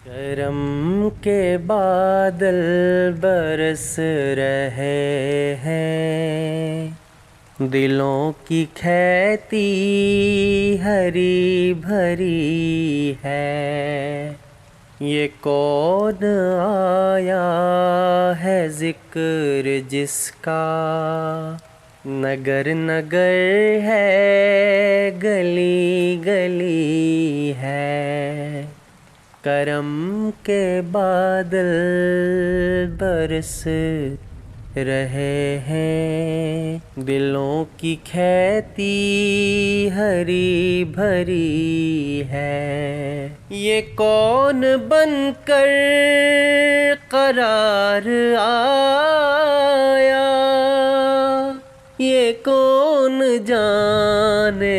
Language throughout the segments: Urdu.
کرم کے بادل برس رہے ہیں، دلوں کی کھیتی ہری بھری ہے۔ یہ کون آیا ہے ذکر جس کا، نگر نگر ہے گلی گلی ہے۔ کرم کے بادل برس رہے ہیں، دلوں کی کھیتی ہری بھری ہے۔ یہ کون بن کر قرار آیا، یہ کون جانے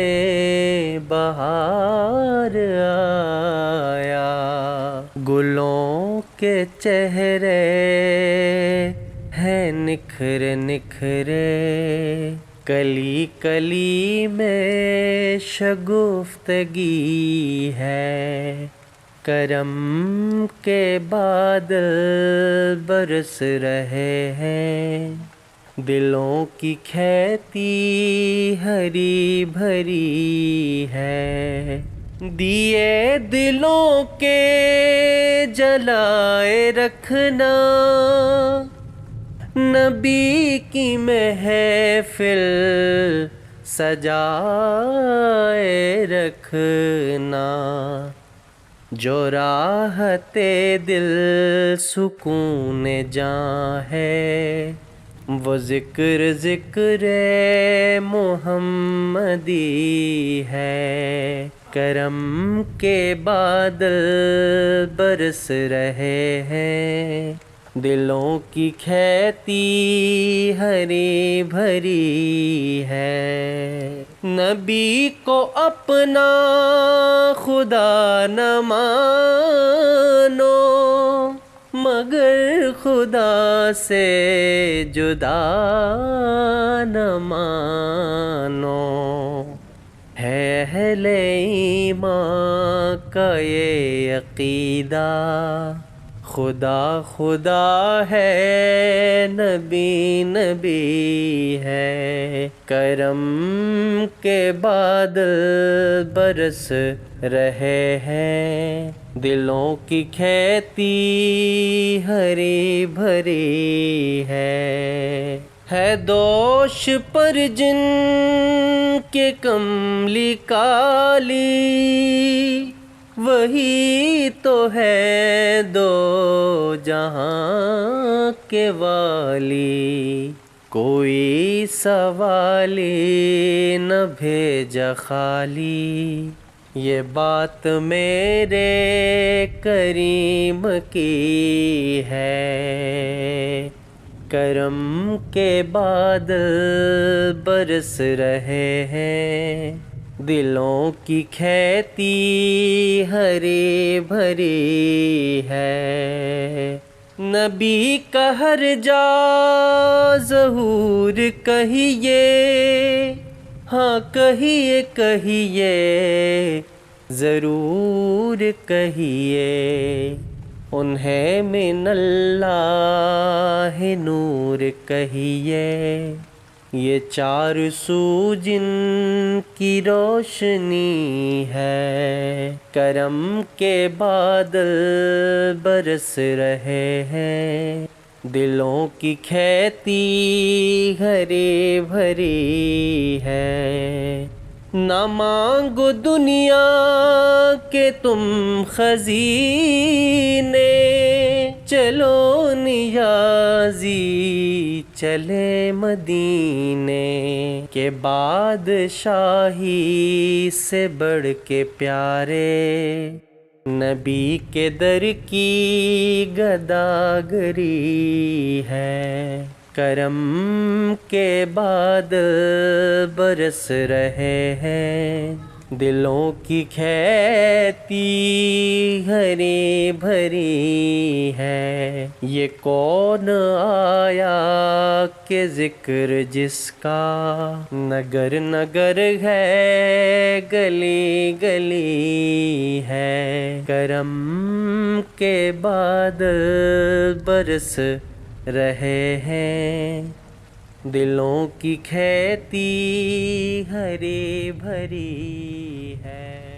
بہار آیا۔ گلوں کے چہرے ہیں نکھرے نکھرے، کلی کلی میں شگفتگی ہے۔ کرم کے بادل برس رہے ہیں، دلوں کی کھیتی ہری بھری ہے۔ دیے دلوں کے جلائے رکھنا، نبی کی محفل سجائے رکھنا۔ جو راحت دل سکون جاں ہے، وہ ذکر ذکر محمدی ہے۔ کرم کے بادل برس رہے ہیں، دلوں کی کھیتی ہری بھری ہے۔ نبی کو اپنا خدا نہ مانو، مگر خدا سے جدا نہ مانو۔ ہے اہل ایمان کا یہ عقیدہ، خدا خدا ہے نبی نبی ہے۔ کرم کے بادل برس رہے ہیں، دلوں کی کھیتی ہری بھری ہے۔ ہے دوش پر جن کے کملی کالی، وہی تو ہے دو جہاں کے والی۔ کوئی سوالی نہ بھیجا خالی، یہ بات میرے کریم کی ہے۔ کرم کے بادل برس رہے ہیں، دلوں کی کھیتی ہری بھری ہے۔ نبی کا ہر جا ظہور کہیے، ہاں کہیے کہیے ضرور کہیے۔ انہیں من اللہ نور کہیے، یہ چار سو جن کی روشنی ہے۔ کرم کے بادل برس رہے ہیں، دلوں کی کھیتی ہری بھری ہے۔ نہ مانگو دنیا کے تم خزینے، چلو نیازی چلے مدینے کے۔ بادشاہی سے بڑھ کے پیارے، نبی کے در کی گداگری ہے۔ کرم کے بادل برس رہے ہیں، دلوں کی کھیتی ہری بھری ہے، یہ کون آیا کہ ذکر جس کا نگر نگر ہے، گلی گلی ہے۔ کرم کے بادل برس رہے ہیں، دلوں کی کھیتی ہری بھری ہے۔